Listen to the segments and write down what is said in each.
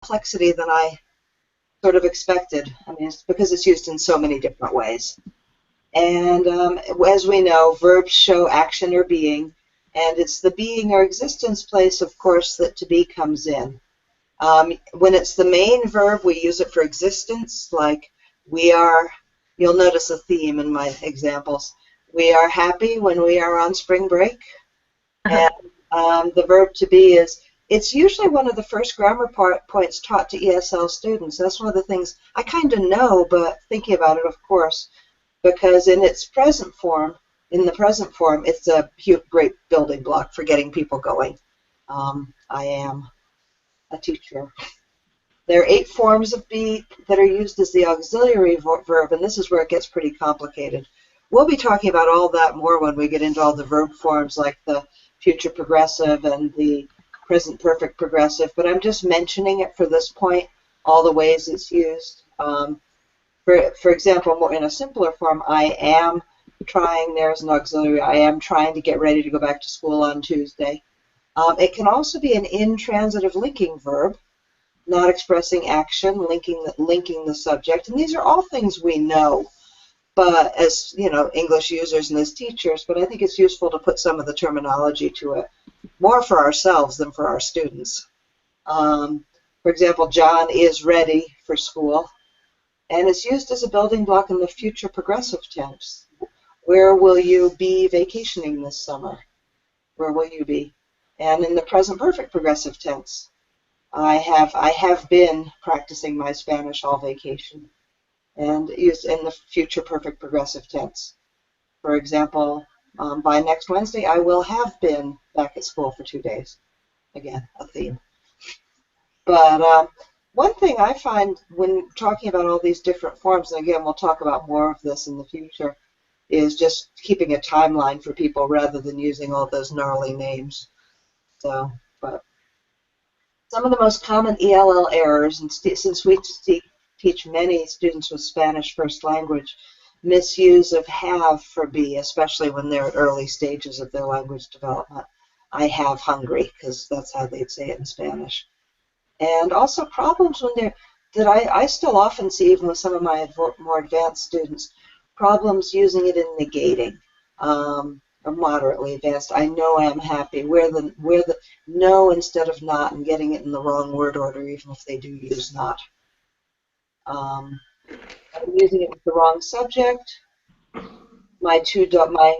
complexity than I sort of expected. I mean, it's because it's used in so many different ways. And as we know, verbs show action or being, and it's the being or existence place, of course, that to be comes in. When it's the main verb, we use it for existence, like we are, you'll notice a theme in my examples. We are happy when we are on spring break. And the verb to be is, it's usually one of the first grammar points taught to ESL students. That's one of the things I kind of know, but thinking about it, of course, because in its present form, in the present form, it's a great building block for getting people going. I am a teacher. There are 8 forms of be that are used as the auxiliary verb, and this is where it gets pretty complicated. We'll be talking about all that more when we get into all the verb forms like the future progressive and the present perfect progressive, but I'm just mentioning it for this point, all the ways it's used. For example, more in a simpler form, I am trying, there's an auxiliary, I am trying to get ready to go back to school on Tuesday. It can also be an intransitive linking verb, not expressing action, linking the subject. And these are all things we know, but as English users and as teachers, but I think it's useful to put some of the terminology to it, more for ourselves than for our students. For example, John is ready for school, and it's used as a building block in the future progressive tense. Where will you be vacationing this summer? Where will you be? And in the present perfect progressive tense, I have been practicing my Spanish all vacation, and used in the future perfect progressive tense. For example, by next Wednesday, I will have been back at school for 2 days. Again, a theme. But one thing I find when talking about all these different forms, and again, we'll talk about more of this in the future, is just keeping a timeline for people rather than using all those gnarly names. So, but some of the most common ELL errors, and since we teach many students with Spanish first language, misuse of have for be, especially when they're at early stages of their language development. I have hungry, because that's how they'd say it in Spanish. And also problems when they're, that I still often see even with some of my more advanced students, problems using it in negating. Or moderately advanced. I know I'm happy. Where the no instead of not, and getting it in the wrong word order, even if they do use not. I'm using it with the wrong subject.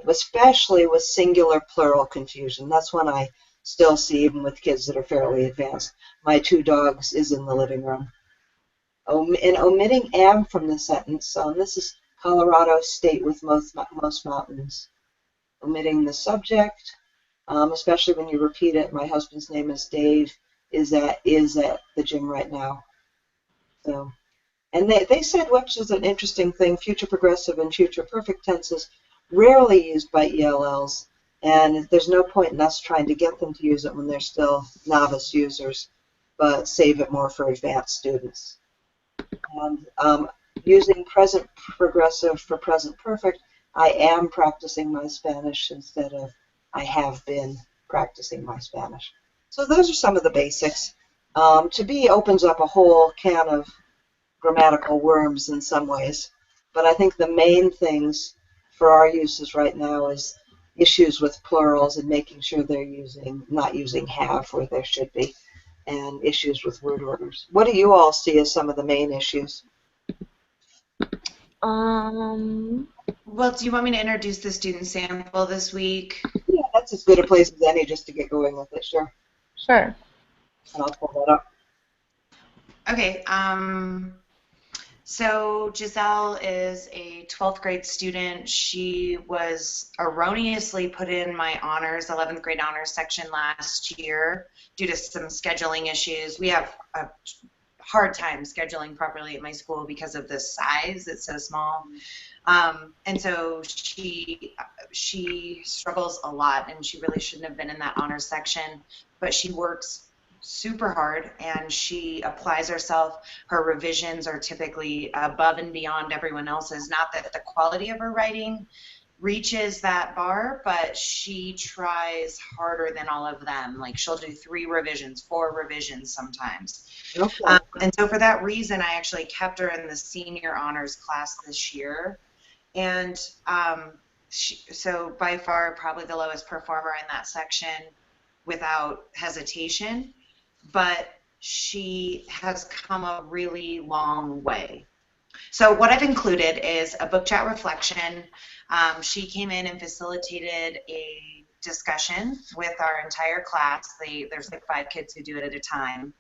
Especially with singular plural confusion. That's one I still see even with kids that are fairly advanced. My 2 dogs is in the living room. And omitting am from the sentence. This is Colorado State with most mountains. Omitting the subject, especially when you repeat it. My husband's name is Dave. Is at the gym right now. So, and they said, which is an interesting thing, future progressive and future perfect tenses rarely used by ELLs, and there's no point in us trying to get them to use it when they're still novice users, but save it more for advanced students. And using present progressive for present perfect, I am practicing my Spanish instead of I have been practicing my Spanish. So those are some of the basics. To be opens up a whole can of grammatical worms in some ways, but I think the main things for our uses right now is issues with plurals and making sure they're not using have where there should be, and issues with word orders. What do you all see as some of the main issues? Well, do you want me to introduce the student sample this week? Yeah, that's as good a place as any just to get going with it, sure. Sure. And I'll pull that up. Okay, so Giselle is a 12th grade student. She was erroneously put in my honors, 11th grade honors section last year due to some scheduling issues. We have a hard time scheduling properly at my school because of the size. It's so small. And so she struggles a lot, and she really shouldn't have been in that honors section, but she works super hard and she applies herself. Her revisions are typically above and beyond everyone else's. Not that the quality of her writing reaches that bar, but she tries harder than all of them. Like she'll do 3 revisions, 4 revisions sometimes. Okay. And so for that reason, I actually kept her in the senior honors class this year. And so by far probably the lowest performer in that section without hesitation, but she has come a really long way. So what I've included is a book chat reflection. She came in and facilitated a discussion with our entire class. There's like 5 kids who do it at a time.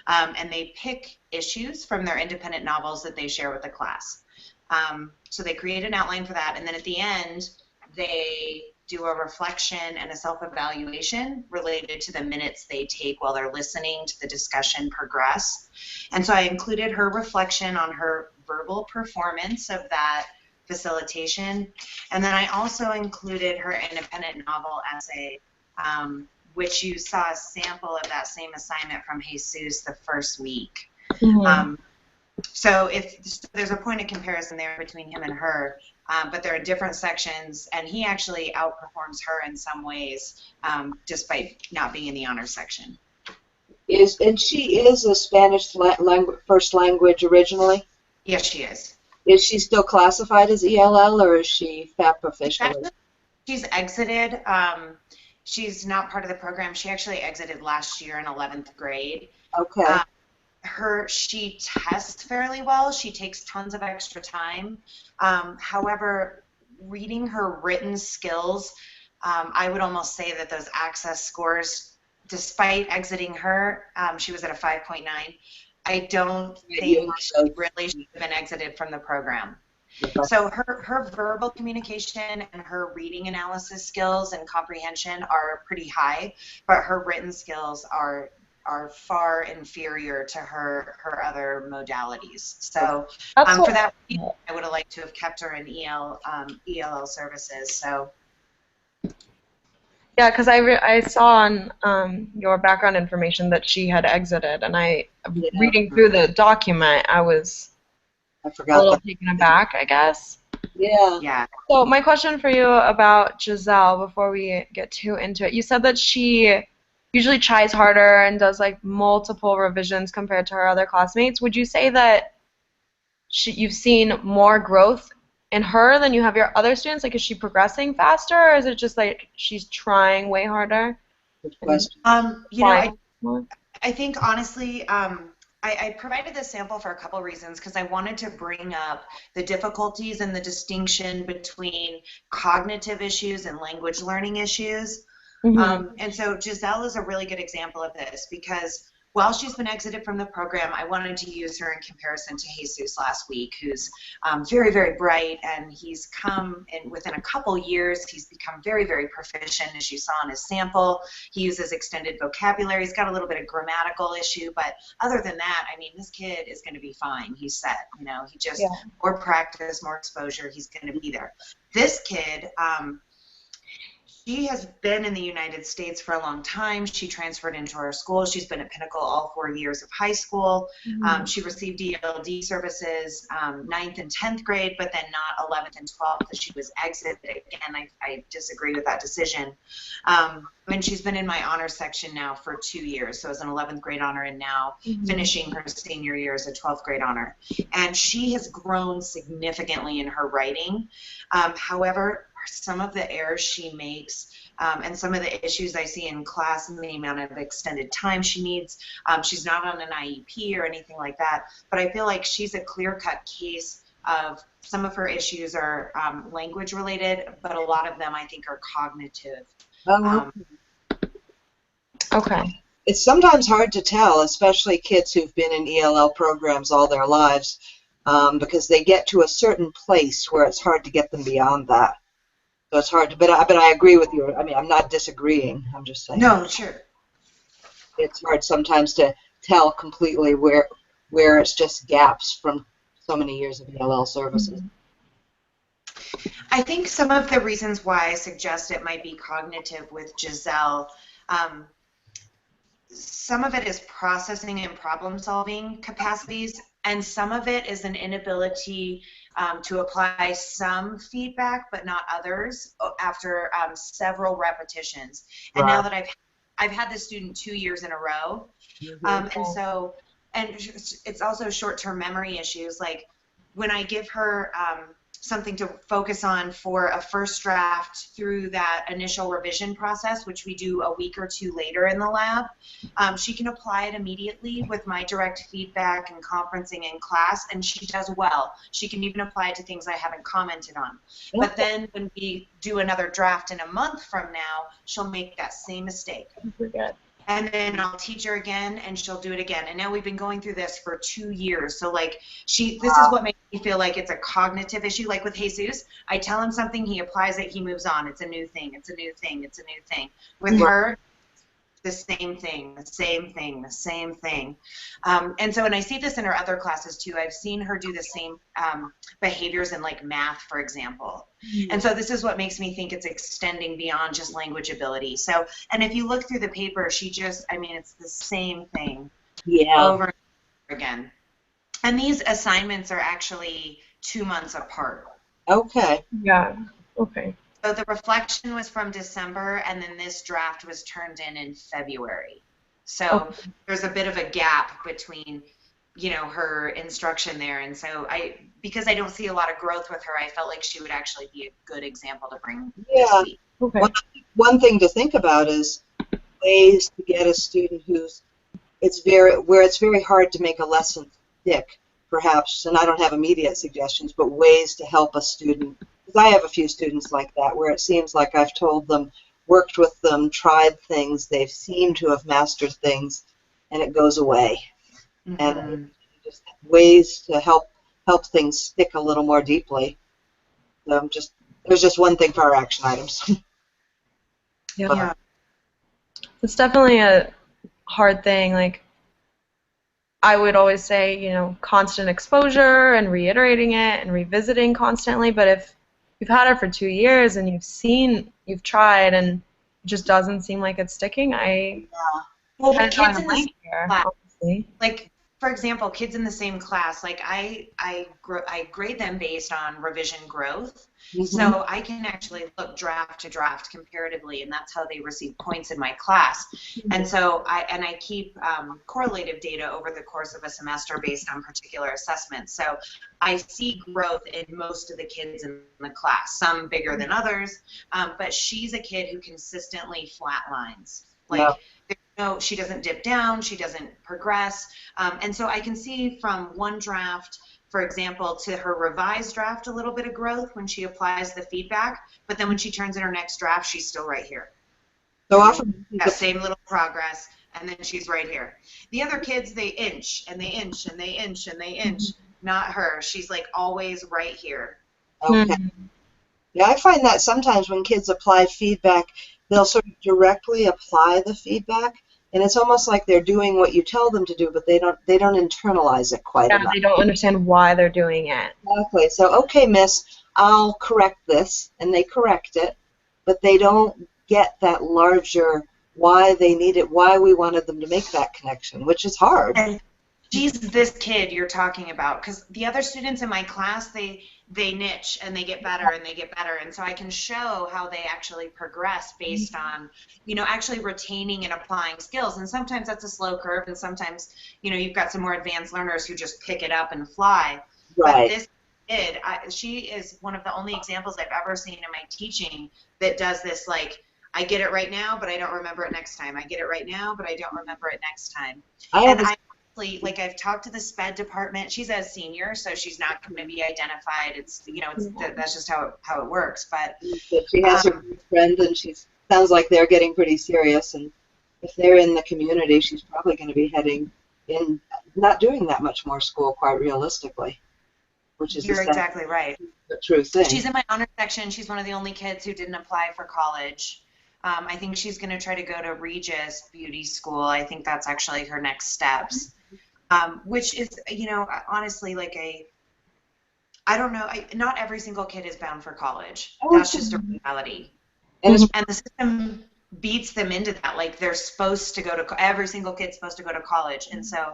And they pick issues from their independent novels that they share with the class. So they create an outline for that, and then at the end, they do a reflection and a self-evaluation related to the minutes they take while they're listening to the discussion progress. And so I included her reflection on her verbal performance of that facilitation, and then I also included her independent novel essay, which you saw a sample of that same assignment from Jesus the first week. Mm-hmm. So if there's a point of comparison there between him and her, but they're in different sections, and he actually outperforms her in some ways, despite not being in the honors section. And she is a Spanish first language originally? Yes, she is. Is she still classified as ELL, or is she FAP officially? She's exited. She's not part of the program. She actually exited last year in 11th grade. Okay. She tests fairly well. She takes tons of extra time. However, reading her written skills, I would almost say that those access scores, despite exiting her, she was at a 5.9. I don't think she really should have been exited from the program. So her verbal communication and her reading analysis skills and comprehension are pretty high, but her written skills are far inferior to her other modalities. So for that reason, I would have liked to have kept her in ELL services. So yeah, because I saw on your background information that she had exited, and reading through the document, I forgot a little taken aback, I guess. Yeah. So my question for you about Giselle, before we get too into it, you said that she usually tries harder and does like multiple revisions compared to her other classmates. Would you say that you've seen more growth in her than you have your other students? Like, is she progressing faster, or is it just like she's trying way harder? Good question. I think honestly, I provided this sample for a couple reasons, because I wanted to bring up the difficulties and the distinction between cognitive issues and language learning issues. Mm-hmm. And so Giselle is a really good example of this, because while she's been exited from the program, I wanted to use her in comparison to Jesus last week, who's very, very bright, and he's come in within a couple years, he's become very, very proficient, as you saw in his sample. He uses extended vocabulary. He's got a little bit of grammatical issue, but other than that, I mean, this kid is going to be fine. He's set. You know, he just more practice, more exposure, he's going to be there. This kid, she has been in the United States for a long time. She transferred into our school. She's been at Pinnacle all 4 years of high school. Mm-hmm. She received ELD services 9th and 10th grade, but then not 11th and 12th, because she was exited. Again, I disagree with that decision. And she's been in my honor section now for 2 years, so as an 11th grade honor, and now finishing her senior year as a 12th grade honor. And she has grown significantly in her writing. However, some of the errors she makes and some of the issues I see in class and the amount of extended time she needs. She's not on an IEP or anything like that, but I feel like she's a clear-cut case of some of her issues are language related, but a lot of them I think are cognitive. Okay. It's sometimes hard to tell, especially kids who've been in ELL programs all their lives, because they get to a certain place where it's hard to get them beyond that. So it's hard to, but I agree with you. I mean, I'm not disagreeing. I'm just saying. No, sure. It's hard sometimes to tell completely where it's just gaps from so many years of ELL services. I think some of the reasons why I suggest it might be cognitive with Giselle, some of it is processing and problem-solving capacities, and some of it is an inability to apply some feedback but not others after several repetitions. And now Right. that I've had this student 2 years in a row, and so, and it's also short-term memory issues. Like when I give her something to focus on for a first draft through that initial revision process, which we do a week or two later in the lab, she can apply it immediately with my direct feedback and conferencing in class, and she does well. She can even apply it to things I haven't commented on. But then when we do another draft in a month from now, she'll make that same mistake. Forget. And then I'll teach her again, and she'll do it again. And now we've been going through this for 2 years. So like this is what makes me feel like it's a cognitive issue. Like with Jesus, I tell him something, he applies it, he moves on. It's a new thing. It's a new thing. It's a new thing. With her, the same thing, the same thing, the same thing. And so, and I see this in her other classes too. I've seen her do the same behaviors in like math, for example. And so this is what makes me think it's extending beyond just language ability. So, and if you look through the paper, she just, I mean, it's the same thing over and over again. And these assignments are actually 2 months apart. Okay. Yeah. Okay. So the reflection was from December, and then this draft was turned in February. So there's a bit of a gap between, you know, her instruction there. And so because I don't see a lot of growth with her, I felt like she would actually be a good example to bring this week. Okay. One thing to think about is ways to get a student where it's very hard to make a lesson stick, perhaps, and I don't have immediate suggestions, but ways to help a student. Because I have a few students like that where it seems like I've told them, worked with them, tried things, they've seemed to have mastered things, and it goes away. And just ways to help things stick a little more deeply. So there's just one thing for our action items. Yeah. It's definitely a hard thing. Like, I would always say, you know, constant exposure and reiterating it and revisiting constantly. But if you've had it for 2 years and you've tried, and it just doesn't seem like it's sticking, Well, the kids in the class, honestly. like, for example, kids in the same class, like I grade them based on revision growth. So I can actually look draft to draft comparatively, and that's how they receive points in my class. And so I keep correlative data over the course of a semester based on particular assessments. So I see growth in most of the kids in the class, some bigger than others, but she's a kid who consistently flatlines. Like, no, she doesn't dip down, she doesn't progress. And so I can see from one draft, for example, to her revised draft, a little bit of growth when she applies the feedback, but then when she turns in her next draft, she's still right here. So often that same little progress, and then she's right here. The other kids, they inch, and they inch, and they inch, and they inch. Not her. She's like always right here. Okay. Yeah, I find that sometimes when kids apply feedback, they'll sort of directly apply the feedback, and it's almost like they're doing what you tell them to do, but they don't internalize it quite enough. They don't understand why they're doing it. Exactly. So, okay, miss, I'll correct this, and they correct it, but they don't get that larger why they need it, why we wanted them to make that connection, which is hard. And she's this kid you're talking about, because the other students in my class, they niche and they get better and they get better, and so I can show how they actually progress based on, you know, actually retaining and applying skills. And sometimes that's a slow curve, and sometimes, you know, you've got some more advanced learners who just pick it up and fly. Right. But this kid, she is one of the only examples I've ever seen in my teaching that does this, like, I get it right now, but I don't remember it next time. I get it right now, but I don't remember it next time. Like, I've talked to the SPED department. She's a senior, so she's not going to be identified. It's, you know, that's just how it works. But she has her friend, and sounds like they're getting pretty serious. And if they're in the community, she's probably going to be heading in, not doing that much more school, quite realistically. Which is you're exactly right. The true thing. She's in my honor section. She's one of the only kids who didn't apply for college. I think she's going to try to go to Regis Beauty School. I think that's actually her next steps, which is, you know, honestly, like I don't know. Not every single kid is bound for college. That's just a reality. And the system beats them into that. Like, they're supposed to go to, every single kid's supposed to go to college. And so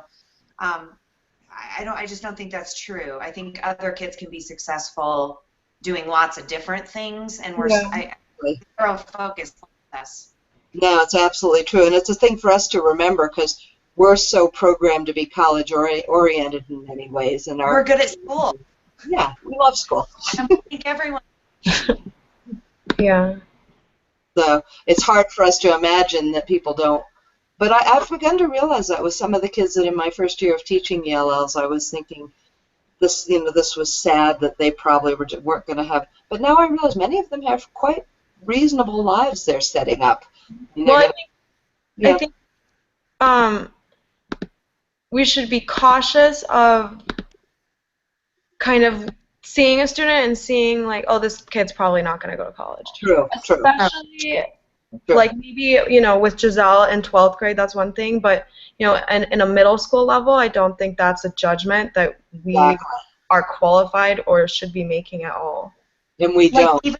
I just don't think that's true. I think other kids can be successful doing lots of different things, and zero focus on us. No, it's absolutely true, and it's a thing for us to remember because we're so programmed to be college oriented in many ways, and we're good at school. Yeah, we love school. I think everyone. Yeah. So it's hard for us to imagine that people don't. But I've begun to realize that with some of the kids that in my first year of teaching ELLs, I was thinking this was sad that they probably weren't going to have. But now I realize many of them have quite reasonable lives they're setting up. Well, I think we should be cautious of kind of seeing a student and seeing like, oh, this kid's probably not going to go to college. True. Especially like maybe, with Giselle in 12th grade, that's one thing, but, in a middle school level, I don't think that's a judgment that we are qualified or should be making at all. And we don't. Even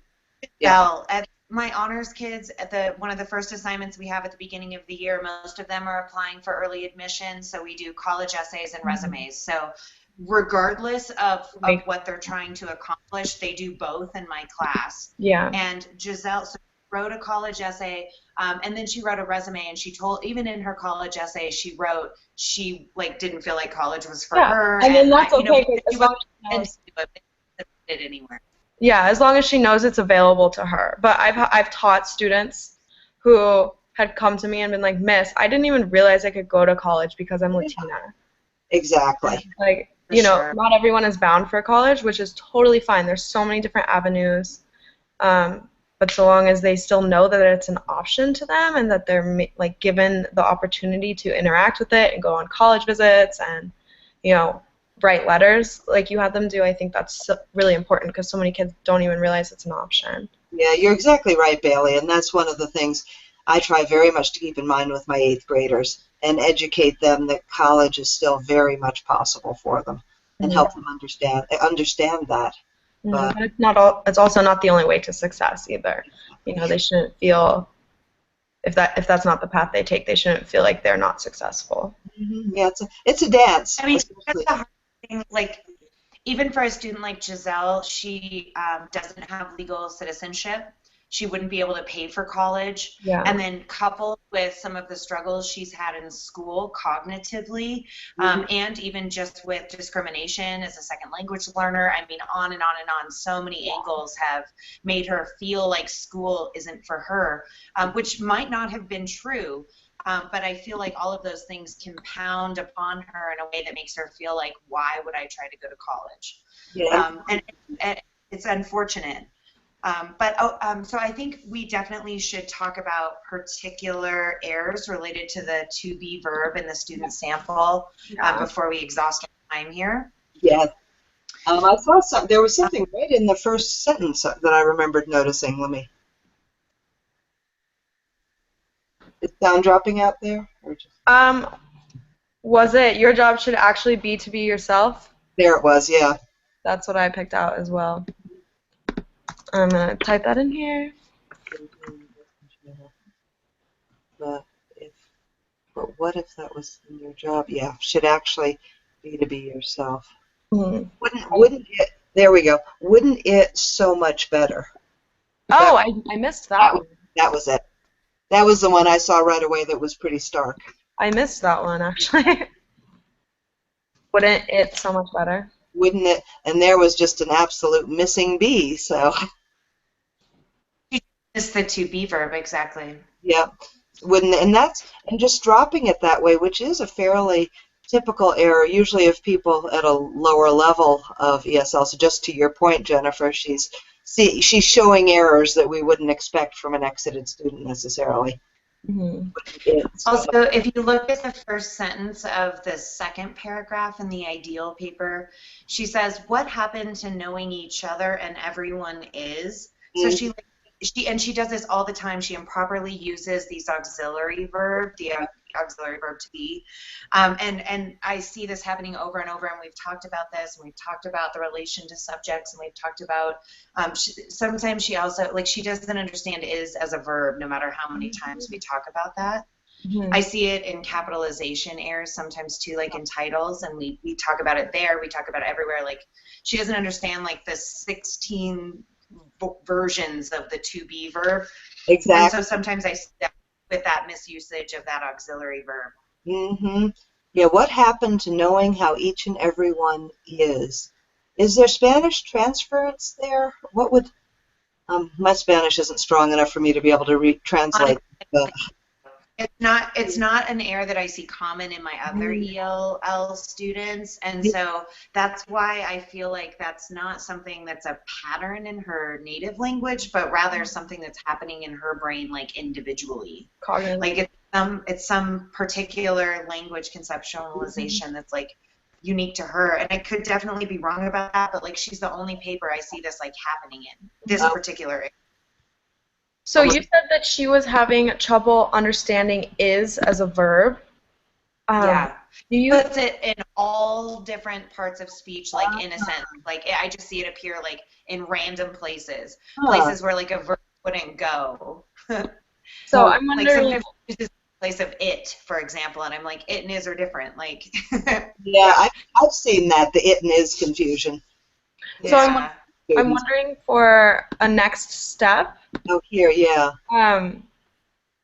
Giselle, at my honors kids, at one of the first assignments we have at the beginning of the year, most of them are applying for early admission, so we do college essays and resumes. So regardless of what they're trying to accomplish, they do both in my class. Yeah. And Giselle wrote a college essay, and then she wrote a resume, and she told, even in her college essay, she wrote she didn't feel like college was for her. And then that's okay. As long as she knows it anywhere. Yeah, as long as she knows it's available to her. But I've taught students who had come to me and been like, Miss, I didn't even realize I could go to college because I'm Latina. Exactly. Not everyone is bound for college, which is totally fine. There's so many different avenues. But so long as they still know that it's an option to them and that they're given the opportunity to interact with it and go on college visits and, write letters like you had them do, I think that's really important because so many kids don't even realize it's an option. Yeah, you're exactly right, Bailey, and that's one of the things I try very much to keep in mind with my 8th graders and educate them that college is still very much possible for them and help them understand that. But it's also not the only way to success either. They shouldn't feel if that's not the path they take, they shouldn't feel like they're not successful. Mm-hmm. Yeah, it's a dance. I mean, that's the hard thing. Even for a student like Giselle, she doesn't have legal citizenship. She wouldn't be able to pay for college. Yeah. And then coupled with some of the struggles she's had in school cognitively, and even just with discrimination as a second language learner, I mean, on and on and on, so many angles have made her feel like school isn't for her, which might not have been true. But I feel like all of those things compound upon her in a way that makes her feel like, why would I try to go to college? Yeah. And it's unfortunate. So I think we definitely should talk about particular errors related to the to be verb in the student sample before we exhaust our time here. Yeah. I saw there was something right in the first sentence that I remembered noticing. Is sound dropping out there? Or just... Was it your job should actually be to be yourself? There it was, yeah. That's what I picked out as well. I'm going to type that in here. But what if that was in your job? Yeah, should actually be to be yourself. Mm-hmm. Wouldn't it? There we go. Wouldn't it so much better? Oh, I missed that one. That was it. That was the one I saw right away that was pretty stark. I missed that one, actually. Wouldn't it so much better? Wouldn't it? And there was just an absolute missing B, so... It's the to be verb, exactly. Yeah. And just dropping it that way, which is a fairly typical error, usually of people at a lower level of ESL. So just to your point, Jennifer, she's showing errors that we wouldn't expect from an exited student necessarily. Mm-hmm. Also, if you look at the first sentence of the second paragraph in the ideal paper, she says, what happened to knowing each other and everyone is? So she does this all the time. She improperly uses these auxiliary verb, the auxiliary verb to be. And I see this happening over and over, and we've talked about this, and we've talked about the relation to subjects, and we've talked about sometimes she also, she doesn't understand is as a verb, no matter how many times we talk about that. Mhm. I see it in capitalization errors sometimes too, like in titles, and we talk about it there, we talk about it everywhere. Like she doesn't understand like the 16 versions of the to be verb. And so Exactly. sometimes I step with that misusage of that auxiliary verb. Mm-hmm. Yeah, what happened to knowing how each and every one is? Is there Spanish transference there? What would, my Spanish isn't strong enough for me to be able to translate, but It's not an error that I see common in my other mm, ELL students, and so that's why I feel like that's not something that's a pattern in her native language, but rather something that's happening in her brain, like individually. Cognitive. Like it's some particular language conceptualization that's like unique to her, and I could definitely be wrong about that, but like she's the only paper I see this like happening in this uh, particular. So you said that she was having trouble understanding is as a verb. Yeah. Do you? Puts it in all different parts of speech, like in a sense. Like I just see it appear like in random places, huh. places where like a verb wouldn't go. So So I'm Like wondering. sometimes it's just in place of it, for example, and I'm like, it and is are different. Like, yeah, I've seen that, the it and is confusion So with yeah. I'm students. wondering for a next step. Oh, here, yeah. Um,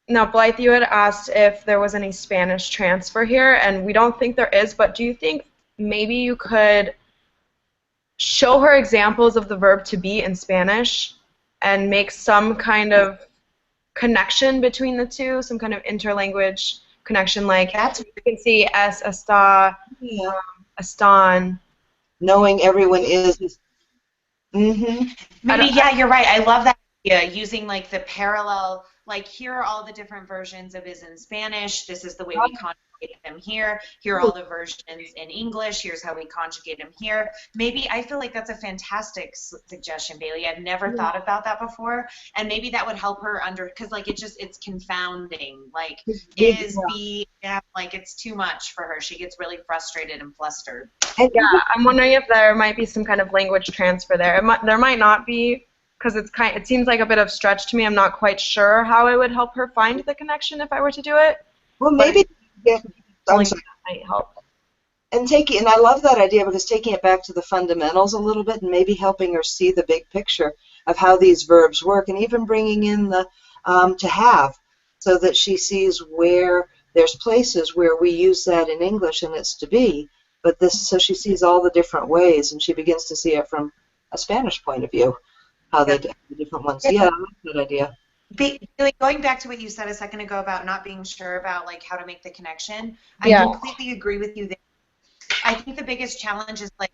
Now, Blythe, you had asked if there was any Spanish transfer here, and we don't think there is, but do you think maybe you could show her examples of the verb to be in Spanish and make some kind of connection between the two, some kind of interlanguage connection, like That's you can see es, está, Yeah. están. Knowing everyone is. Mm-hmm. I maybe, don't, yeah, you're right. I love that idea, using like the parallel, like here are all the different versions of is in Spanish. This is the way we conjugate them here. Here are all the versions in English. Here's how we conjugate them here. Maybe I feel like that's a fantastic suggestion, Bailey. I've never thought about that before, and maybe that would help her because like it's confounding. Like is be yeah, like it's too much for her. She gets really frustrated and flustered. And yeah, I'm wondering if there might be some kind of language transfer there. There might not be, because it seems like a bit of stretch to me. I'm not quite sure how it would help her find the connection if I were to do it, well, but maybe, yeah, I'm something sorry. that might help. And I love that idea because taking it back to the fundamentals a little bit and maybe helping her see the big picture of how these verbs work, and even bringing in the to have, so that she sees where there's places where we use that in English and it's to be, but this, so she sees all the different ways and she begins to see it from a Spanish point of view, how they do the different ones. Yeah, I like that idea. Like going back to what you said a second ago about not being sure about like how to make the connection, I Yeah. completely agree with you there. I think the biggest challenge is like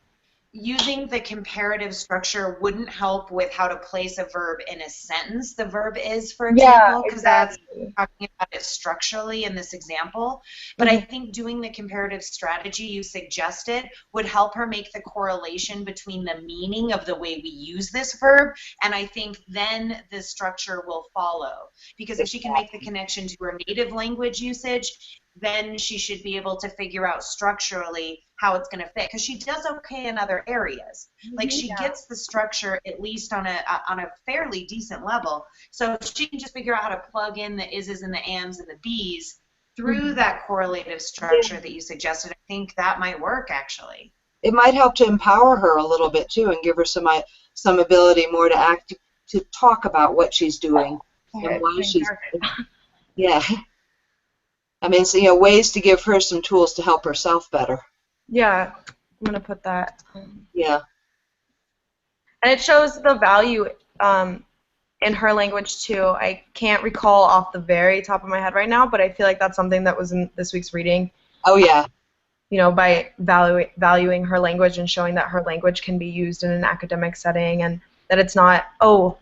using the comparative structure wouldn't help with how to place a verb in a sentence. The verb is, for example, because that's talking about it structurally in this example. But I think doing the comparative strategy you suggested would help her make the correlation between the meaning of the way we use this verb, and I think then the structure will follow. Because if she can make the connection to her native language usage, then she should be able to figure out structurally how it's going to fit, because she does okay in other areas. Like she gets the structure at least on a fairly decent level, so she can just figure out how to plug in the is's and the ams and the be's through that correlative structure that you suggested. I think that might work actually. It might help to empower her a little bit too and give her some ability more to act, to talk about what she's doing and why she's, yeah. I mean, so, ways to give her some tools to help herself better. Yeah, I'm gonna put that. Yeah. And it shows the value in her language too. I can't recall off the very top of my head right now, but I feel like that's something that was in this week's reading. Oh, yeah. By valuing her language and showing that her language can be used in an academic setting, and that it's not, oh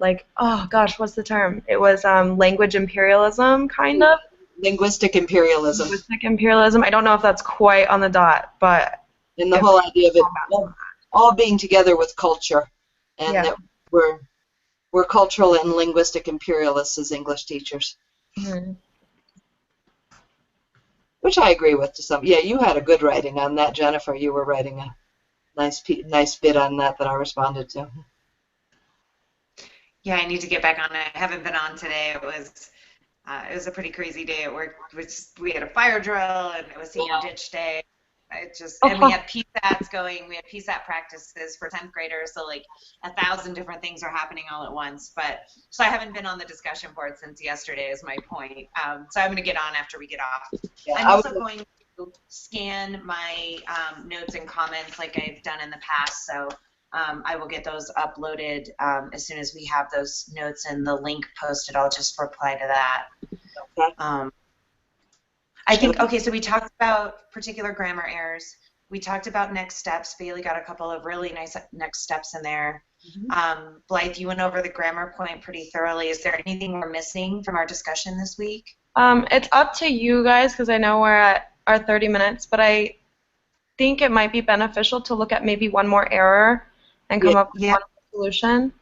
gosh, what's the term? It was language imperialism, kind of. Linguistic imperialism. Linguistic imperialism. I don't know if that's quite on the dot, but. And the whole idea of it all being together with culture, and that we're cultural and linguistic imperialists as English teachers. Mm-hmm. Which I agree with to some. Yeah, you had a good writing on that, Jennifer. You were writing a nice bit on that I responded to. Yeah, I need to get back on it. I haven't been on today. It was It was a pretty crazy day at work. We had a fire drill and it was senior ditch day. And we had PSATs going. We had PSAT practices for 10th graders. So like 1,000 different things are happening all at once. So I haven't been on the discussion board since yesterday is my point. So I'm going to get on after we get off. Yeah, I'm also going to scan my notes and comments like I've done in the past. So I will get those uploaded as soon as we have those notes and the link posted. I'll just reply to that. Okay. I think, okay, so we talked about particular grammar errors. We talked about next steps. Bailey got a couple of really nice next steps in there. Blythe, you went over the grammar point pretty thoroughly. Is there anything we're missing from our discussion this week? It's up to you guys because I know we're at our 30 minutes, but I think it might be beneficial to look at maybe one more error and come up with one solution.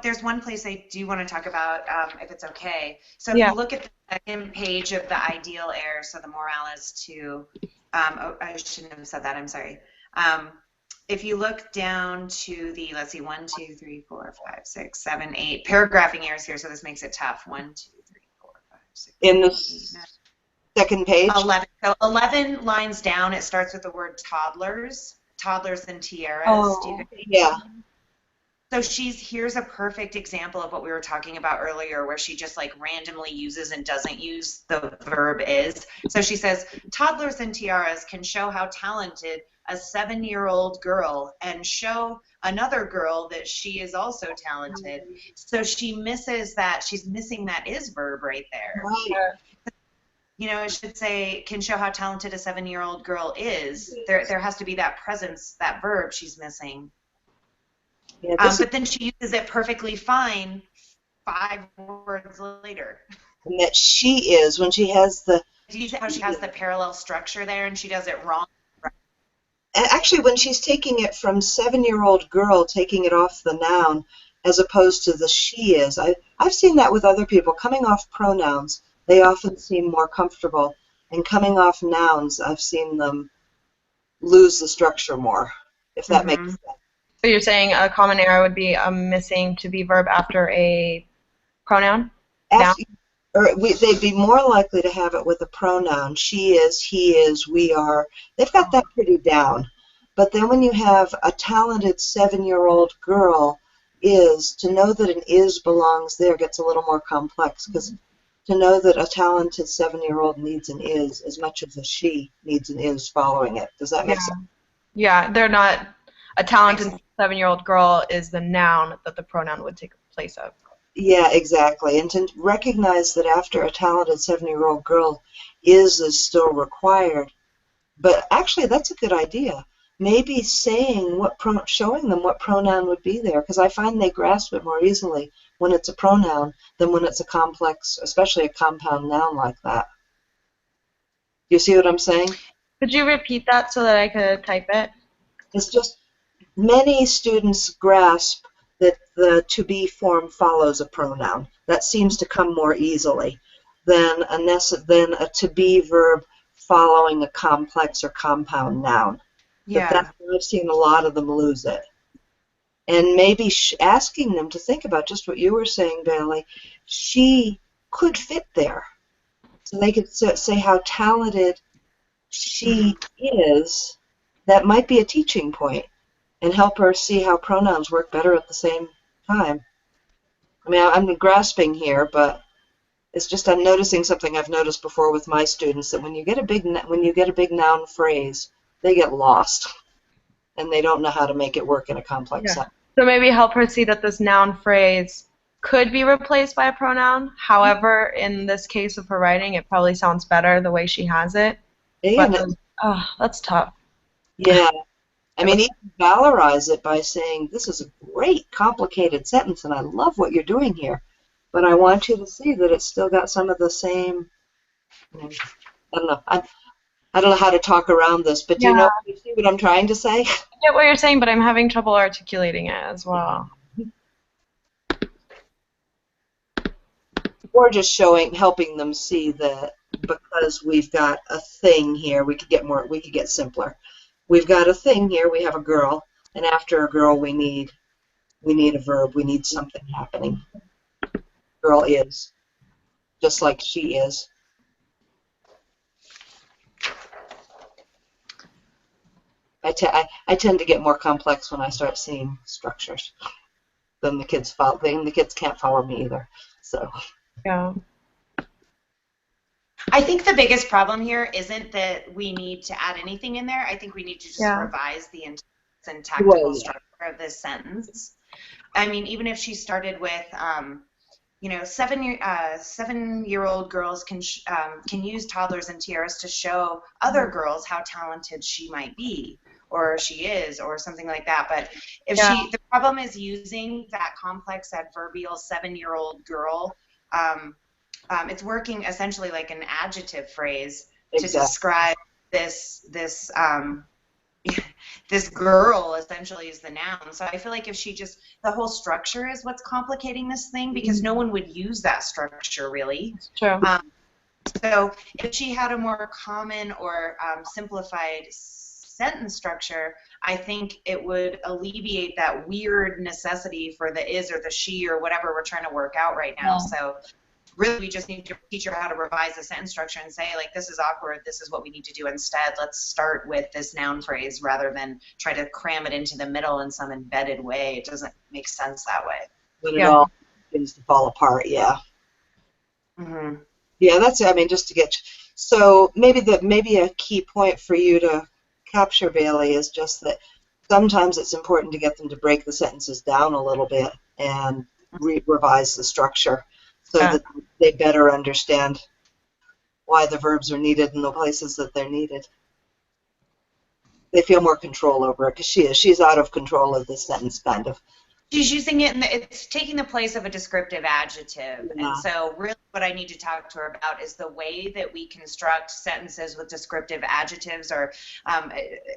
There's one place I do want to talk about, if it's okay. So if you look at the second page of the ideal error, so the morale is to, I shouldn't have said that, I'm sorry. If you look down to the, let's see, 1, 2, 3, 4, 5, 6, 7, 8, paragraphing errors here, so this makes it tough. 1, 2, 3, 4, 5, 6, in the 8, 9, second page? 11. So 11 lines down, it starts with the word toddlers and tiaras. Yeah. So here's a perfect example of what we were talking about earlier where she just like randomly uses and doesn't use the verb is. So she says, toddlers and tiaras can show how talented a 7-year-old girl and show another girl that she is also talented. So she misses that, she's missing that is verb right there. Right. It should say, can show how talented a 7-year-old girl is. There has to be that presence, that verb she's missing. Yeah, but then she uses it perfectly fine 5 words later. And that she is, when she has the... Do you see how she has the parallel structure there and she does it wrong? Actually, when she's taking it from 7-year-old girl, taking it off the noun, as opposed to the she is. I've seen that with other people. Coming off pronouns, they often seem more comfortable. And coming off nouns, I've seen them lose the structure more, if that makes sense. So you're saying a common error would be missing to be verb after a pronoun? They'd be more likely to have it with a pronoun. She is, he is, we are. They've got that pretty down. But then when you have a talented 7-year-old girl is, to know that an is belongs there gets a little more complex, because to know that a talented 7-year-old needs an is as much as a she needs an is following it. Does that make sense? Yeah, they're not... A talented 7-year-old girl is the noun that the pronoun would take place of. Yeah, exactly. And to recognize that after a talented 7-year-old girl, is still required. But actually, that's a good idea. Maybe saying showing them what pronoun would be there, because I find they grasp it more easily when it's a pronoun than when it's a complex, especially a compound noun like that. You see what I'm saying? Could you repeat that so that I could type it? It's just many students grasp that the to be form follows a pronoun. That seems to come more easily than a to be verb following a complex or compound noun. Yeah. But that's where I've seen a lot of them lose it. And maybe asking them to think about just what you were saying, Bailey. She could fit there. So they could say how talented she is. That might be a teaching point and help her see how pronouns work better at the same time. I mean, I'm grasping here, but it's just I'm noticing something I've noticed before with my students, that when you get a big noun phrase, they get lost, and they don't know how to make it work in a complex sentence. So maybe help her see that this noun phrase could be replaced by a pronoun. However, in this case of her writing, it probably sounds better the way she has it. Yeah, but that's tough. Yeah. I mean, even valorize it by saying, this is a great, complicated sentence, and I love what you're doing here, but I want you to see that it's still got some of the same, I don't know. I don't know how to talk around this, but do you see what I'm trying to say? I get what you're saying, but I'm having trouble articulating it as well. Or just helping them see that because we've got a thing here, we could get simpler. We've got a thing here, we have a girl, and after a girl we need a verb, we need something happening. Girl is. just like she is. I tend to get more complex when I start seeing structures. Then the kids follow. Then the kids can't follow me either. So Yeah. I think the biggest problem here isn't that we need to add anything in there. I think we need to just Yeah. revise the yeah. syntactical structure of this sentence. I mean, even if she started with, 7-year-old girls can use toddlers and tiaras to show other girls how talented she might be, or she is, or something like that. But if Yeah. the problem is using that complex adverbial 7-year-old girl. It's working essentially like an adjective phrase to describe this this girl essentially is the noun. So I feel like if she just, the whole structure is what's complicating this thing, because no one would use that structure really. It's true. So if she had a more common or simplified sentence structure, I think it would alleviate that weird necessity for the is or the she or whatever we're trying to work out right now. Yeah. So really, we just need to teach her how to revise the sentence structure and say, like, this is awkward, this is what we need to do instead. Let's start with this noun phrase rather than try to cram it into the middle in some embedded way. It doesn't make sense that way. when it all begins to fall apart, yeah. Mm-hmm. Yeah, that's, I mean, just to get, so maybe a key point for you to capture, Bailey, is just that sometimes it's important to get them to break the sentences down a little bit and revise the structure so that they better understand why the verbs are needed in the places that they're needed. They feel more control over it because she's out of control of this sentence, kind of. She's using it, it's taking the place of a descriptive adjective. Yeah. And so really what I need to talk to her about is the way that we construct sentences with descriptive adjectives, or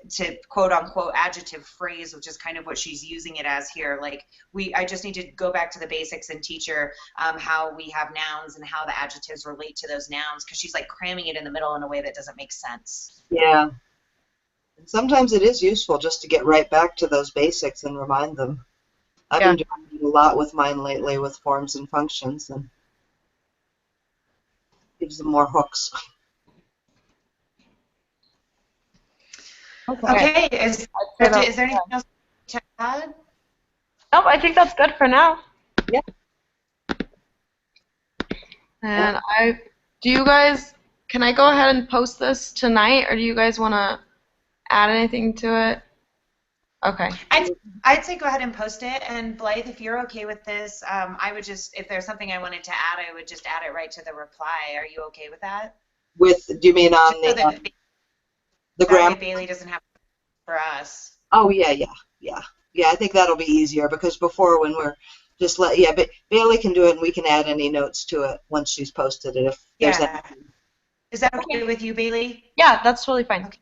to quote-unquote adjective phrase, which is kind of what she's using it as here. Like, I just need to go back to the basics and teach her how we have nouns and how the adjectives relate to those nouns, because she's like cramming it in the middle in a way that doesn't make sense. Yeah. And sometimes it is useful just to get right back to those basics and remind them. I've been doing it a lot with mine lately with forms and functions, and gives them more hooks. Okay. Is there anything else to add? Nope, I think that's good for now. Yeah. And can I go ahead and post this tonight, or do you guys want to add anything to it? Okay. I'd say go ahead and post it. And Blythe, if you're okay with this, I would just, if there's something I wanted to add, I would just add it right to the reply. Are you okay with that? Do you mean on so the grammar? Bailey doesn't have to for us. Oh, yeah. I think that'll be easier, because before, when we're just but Bailey can do it and we can add any notes to it once she's posted it if there's anything. Is that okay with you, Bailey? Yeah, that's totally fine. Okay.